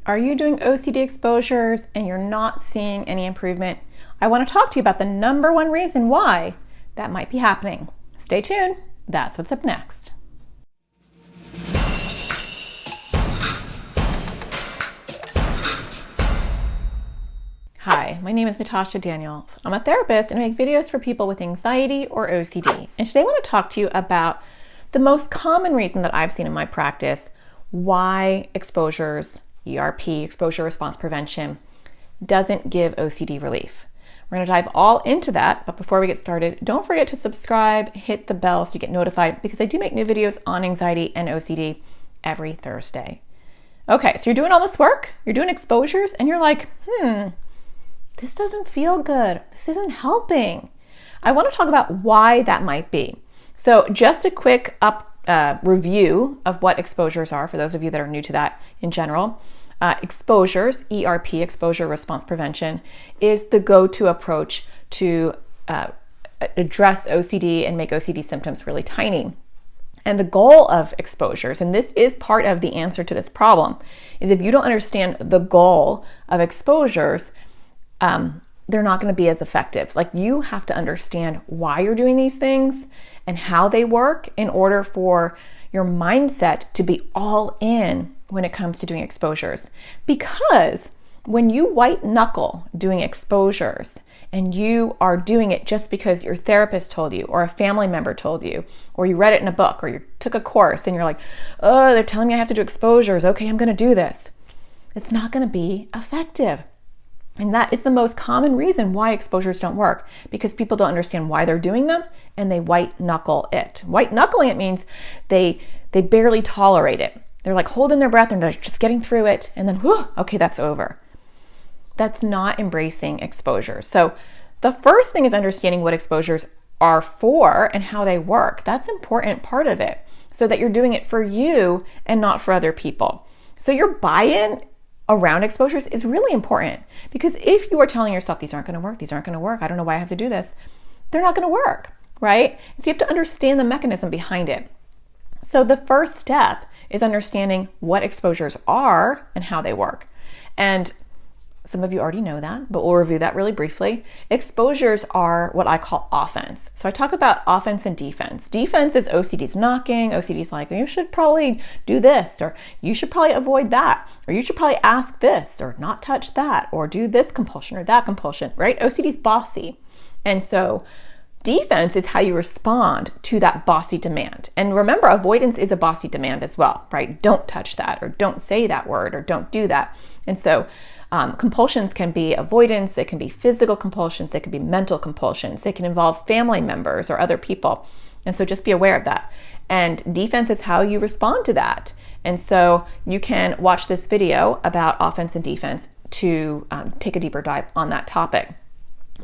Are you doing OCD exposures and you're not seeing any improvement? I want to talk to you about the number one reason why that might be happening. Stay tuned. That's what's up next. Hi, my name is Natasha Daniels. I'm a therapist and I make videos for people with anxiety or OCD. And today I want to talk to you about the most common reason that I've seen in my practice why exposures, ERP, exposure response prevention, doesn't give OCD relief. We're going to dive all into that, but before we get started, don't forget to subscribe, hit the bell so you get notified, because I do make new videos on anxiety and OCD every Thursday. Okay, so you're doing all this work, you're doing exposures, and you're like, this doesn't feel good. This isn't helping. I want to talk about why that might be. So just a quick review of what exposures are for those of you that are new to that in general. Exposures, ERP, exposure response prevention, is the go-to approach to address OCD and make OCD symptoms really tiny. And the goal of exposures, and this is part of the answer to this problem, is if you don't understand the goal of exposures, they're not going to be as effective. Like, you have to understand why you're doing these things and how they work in order for your mindset to be all in when it comes to doing exposures. Because when you white knuckle doing exposures and you are doing it just because your therapist told you or a family member told you, or you read it in a book or you took a course and you're like, oh, they're telling me I have to do exposures. Okay, I'm going to do this. It's not going to be effective. And that is the most common reason why exposures don't work, because people don't understand why they're doing them and they white knuckle it. White knuckling it means they barely tolerate it. They're like holding their breath and they're just getting through it and then, whew, okay, that's over. That's not embracing exposures. So the first thing is understanding what exposures are for and how they work. That's an important part of it, so that you're doing it for you and not for other people. So your buy-in around exposures is really important, because if you are telling yourself these aren't going to work, I don't know why I have to do this, they're not going to work, right? So you have to understand the mechanism behind it. So the first step is understanding what exposures are and how they work. And some of you already know that, but we'll review that really briefly. Exposures are what I call offense. So I talk about offense and defense. Defense is OCD's knocking. OCD's like, you should probably do this, or you should probably avoid that, or you should probably ask this, or not touch that, or do this compulsion or that compulsion, right? OCD's bossy. And so defense is how you respond to that bossy demand. And remember, avoidance is a bossy demand as well, right? Don't touch that, or don't say that word, or don't do that. And so compulsions can be avoidance, they can be physical compulsions, they can be mental compulsions, they can involve family members or other people. And so just be aware of that. And defense is how you respond to that. And so you can watch this video about offense and defense to take a deeper dive on that topic.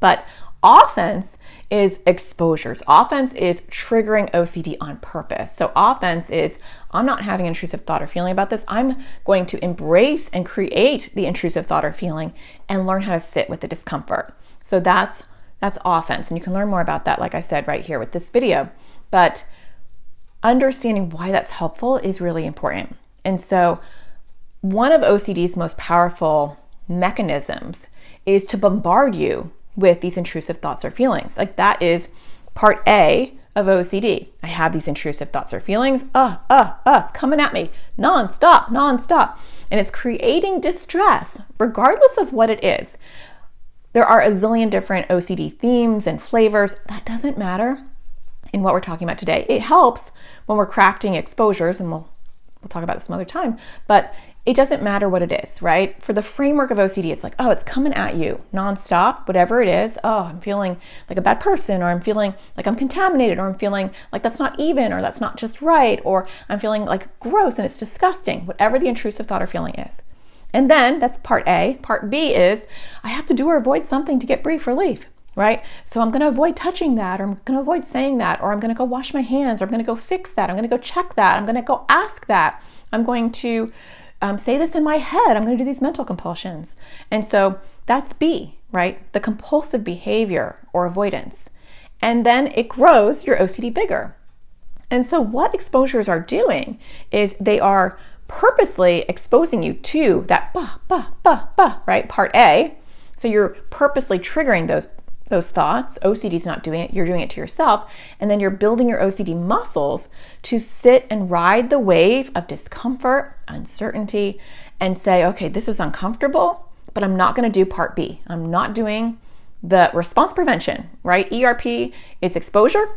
But offense is exposures. Offense is triggering OCD on purpose. So offense is, I'm not having an intrusive thought or feeling about this. I'm going to embrace and create the intrusive thought or feeling and learn how to sit with the discomfort. So that's offense. And you can learn more about that, like I said, right here with this video. But understanding why that's helpful is really important. And so one of OCD's most powerful mechanisms is to bombard you with these intrusive thoughts or feelings. Like, that is part A of OCD. I have these intrusive thoughts or feelings. It's coming at me nonstop. And it's creating distress, regardless of what it is. There are a zillion different OCD themes and flavors. That doesn't matter in what we're talking about today. It helps when we're crafting exposures, and we'll talk about this some other time, but it doesn't matter what it is, right? For the framework of OCD, it's like, oh, it's coming at you nonstop, whatever it is. Oh, I'm feeling like a bad person, or I'm feeling like I'm contaminated, or I'm feeling like that's not even, or that's not just right, or I'm feeling like gross and it's disgusting, whatever the intrusive thought or feeling is. And then that's part A. Part B is, I have to do or avoid something to get brief relief, right? So I'm going to avoid touching that, or I'm going to avoid saying that, or I'm going to go wash my hands, or I'm going to go fix that, I'm going to go check that, I'm going to go ask that, I'm going to say this in my head, I'm going to do these mental compulsions. And so that's B, right? The compulsive behavior or avoidance. And then it grows your OCD bigger. And so what exposures are doing is they are purposely exposing you to that right? Part A. So you're purposely triggering those thoughts. OCD's not doing it, you're doing it to yourself. And then you're building your OCD muscles to sit and ride the wave of discomfort, uncertainty, and say, okay, this is uncomfortable, but I'm not going to do part B. I'm not doing the response prevention, right? ERP is exposure,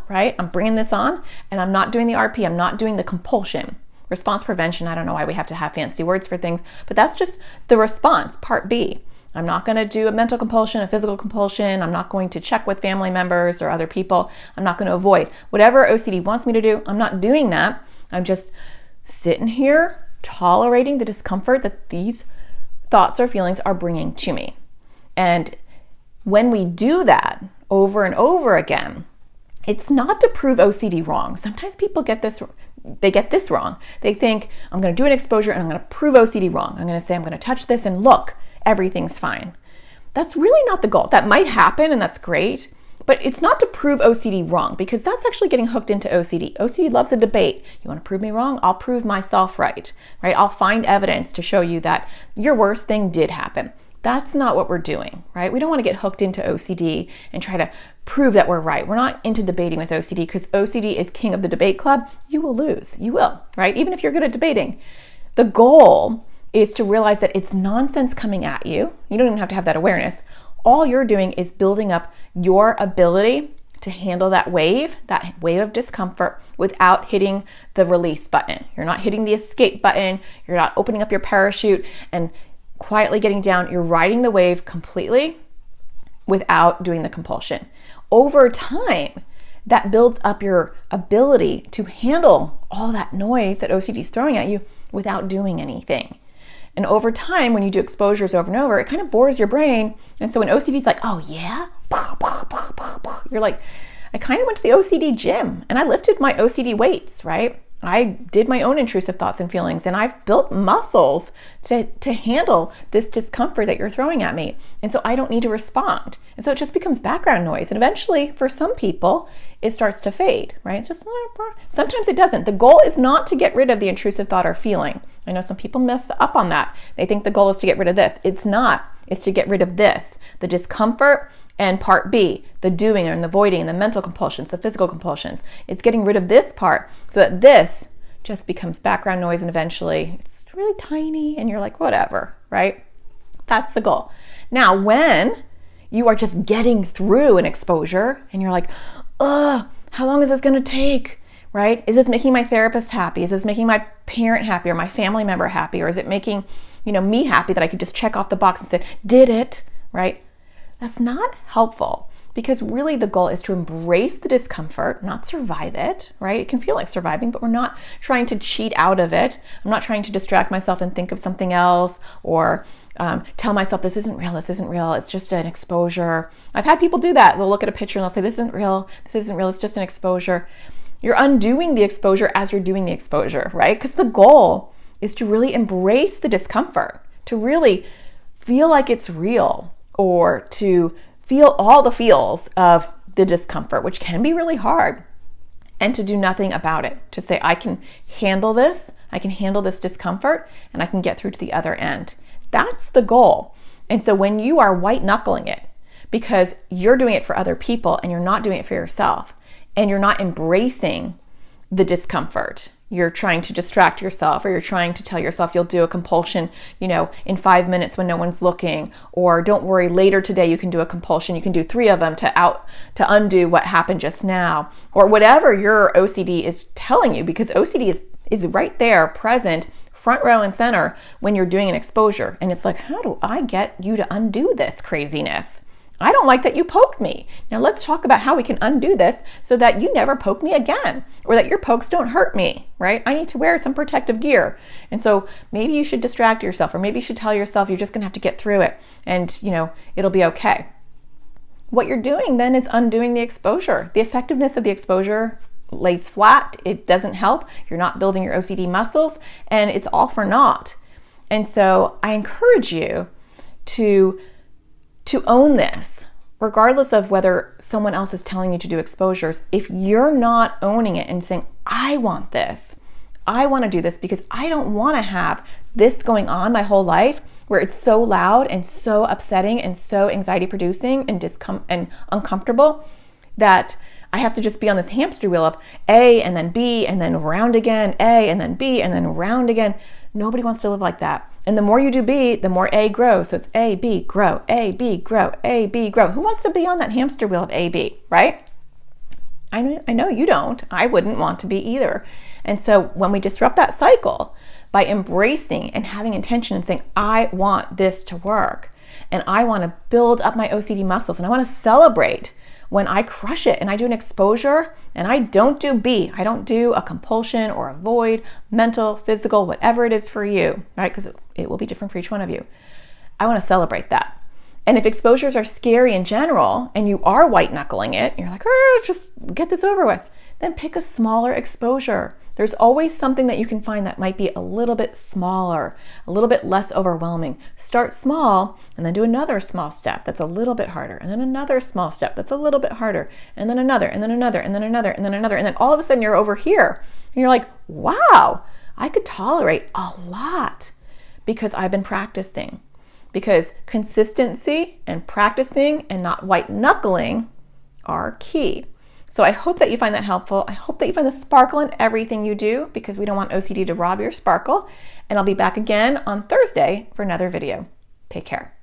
right? I'm bringing this on, and I'm not doing the RP. I'm not doing the compulsion. Response prevention, I don't know why we have to have fancy words for things, but that's just the response, part B. I'm not going to do a mental compulsion, a physical compulsion. I'm not going to check with family members or other people. I'm not going to avoid whatever OCD wants me to do. I'm not doing that. I'm just sitting here tolerating the discomfort that these thoughts or feelings are bringing to me. And when we do that over and over again, it's not to prove OCD wrong. Sometimes people get this wrong. They think, I'm going to do an exposure and I'm going to prove OCD wrong. I'm going to say, I'm going to touch this and look, everything's fine. That's really not the goal. That might happen and that's great, but it's not to prove OCD wrong, because that's actually getting hooked into OCD. OCD loves a debate. You want to prove me wrong? I'll prove myself right? I'll find evidence to show you that your worst thing did happen. That's not what we're doing, right? We don't want to get hooked into OCD and try to prove that we're right. We're not into debating with OCD, because OCD is king of the debate club. You will lose. You will, right? Even if you're good at debating. The goal is to realize that it's nonsense coming at you. You don't even have to have that awareness. All you're doing is building up your ability to handle that wave of discomfort without hitting the release button. You're not hitting the escape button. You're not opening up your parachute and quietly getting down. You're riding the wave completely without doing the compulsion. Over time, that builds up your ability to handle all that noise that OCD is throwing at you without doing anything. And over time, when you do exposures over and over, it kind of bores your brain. And so when OCD is like, oh yeah, you're like, I kind of went to the OCD gym and I lifted my OCD weights, right? I did my own intrusive thoughts and feelings, and I've built muscles to handle this discomfort that you're throwing at me. And so I don't need to respond. And so it just becomes background noise. And eventually, for some people, it starts to fade, right? It's just, sometimes it doesn't. The goal is not to get rid of the intrusive thought or feeling. I know some people mess up on that. They think the goal is to get rid of this. It's not. It's to get rid of this, the discomfort, and part B, the doing and the avoiding, and the mental compulsions, the physical compulsions. It's getting rid of this part so that this just becomes background noise, and eventually it's really tiny and you're like, whatever, right? That's the goal. Now, when you are just getting through an exposure and you're like, how long is this going to take, right? Is this making my therapist happy? Is this making my parent happy or my family member happy? Or is it making, me happy that I could just check off the box and say, did it, right? That's not helpful, because really the goal is to embrace the discomfort, not survive it, right? It can feel like surviving, but we're not trying to cheat out of it. I'm not trying to distract myself and think of something else, or tell myself this isn't real, it's just an exposure. I've had people do that. They'll look at a picture and they'll say, this isn't real, it's just an exposure. You're undoing the exposure as you're doing the exposure, right? Because the goal is to really embrace the discomfort, to really feel like it's real, or to feel all the feels of the discomfort, which can be really hard, and to do nothing about it. To say, I can handle this discomfort, and I can get through to the other end. That's the goal. And so when you are white knuckling it, because you're doing it for other people and you're not doing it for yourself, and you're not embracing the discomfort, you're trying to distract yourself, or you're trying to tell yourself you'll do a compulsion, in 5 minutes when no one's looking, or don't worry, later today you can do a compulsion. You can do 3 of them to undo what happened just now, or whatever your OCD is telling you, because OCD is right there, present, front row and center when you're doing an exposure. And it's like, how do I get you to undo this craziness? I don't like that you poked me. Now let's talk about how we can undo this so that you never poke me again, or that your pokes don't hurt me, right? I need to wear some protective gear. And so maybe you should distract yourself, or maybe you should tell yourself you're just gonna have to get through it and it'll be okay. What you're doing then is undoing the exposure. The effectiveness of the exposure lays flat. It doesn't help. You're not building your OCD muscles, and it's all for naught. And so I encourage you to own this, regardless of whether someone else is telling you to do exposures. If you're not owning it and saying, I want this, I want to do this because I don't want to have this going on my whole life where it's so loud and so upsetting and so anxiety producing and uncomfortable that I have to just be on this hamster wheel of A and then B and then round again, A and then B and then round again. Nobody wants to live like that. And the more you do B, the more A grows. So it's A, B, grow, A, B, grow, A, B, grow. Who wants to be on that hamster wheel of A, B, right? I know you don't. I wouldn't want to be either. And so when we disrupt that cycle by embracing and having intention and saying, I want this to work, and I want to build up my OCD muscles, and I want to celebrate when I crush it and I do an exposure and I don't do B, I don't do a compulsion or a void, mental, physical, whatever it is for you, right? Because it will be different for each one of you. I want to celebrate that. And if exposures are scary in general and you are white knuckling it, and you're like, just get this over with, then pick a smaller exposure. There's always something that you can find that might be a little bit smaller, a little bit less overwhelming. Start small and then do another small step that's a little bit harder, and then another small step that's a little bit harder, and then another, and then another, and then another, and then another. And then all of a sudden you're over here and you're like, wow, I could tolerate a lot because I've been practicing. Because consistency and practicing and not white knuckling are key. So I hope that you find that helpful. I hope that you find the sparkle in everything you do, because we don't want OCD to rob your sparkle. And I'll be back again on Thursday for another video. Take care.